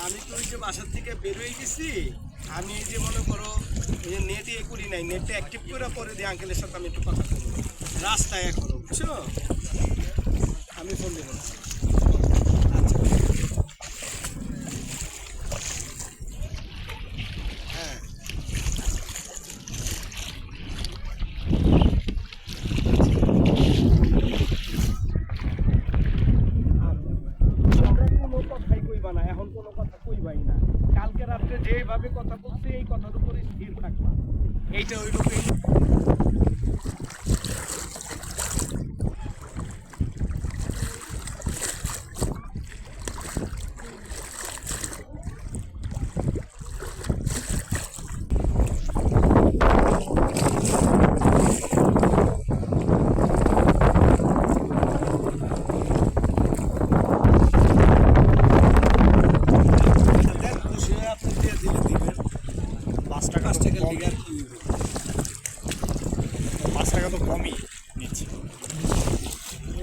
আমি তো ওই যে বাসার থেকে বেরোয় গেছি। আমি এই যে মনে করো এই যে নেট ইয়ে করি নাই, নেটটা অ্যাক্টিভ করে পরে দিয়ে আঙ্কেলের সাথে আমি একটু কথা বলবো রাস্তায় এখনো, বুঝছো? আমি ফোন দেবো। আচ্ছা, হ্যাঁ তোমরা কোনো কথাই কইবা না, এখন কোনো কথা কইবাই না। কালকে রাত্রে যেভাবে কথা বলছি এই কথার উপরে স্থির থাকবা। এইটা ওই লোকে খুশি হয়ে আপনি দিয়ে দিলে দিবেন। 5 টাকা তো টাকার কমই। লিগে আর কি হইবে? 5 টাকা তো কমই নিচ্ছি।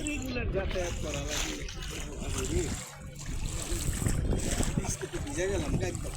রেগুলার যাতায়াত করা লাগে। ভিজে গেলাম একদম।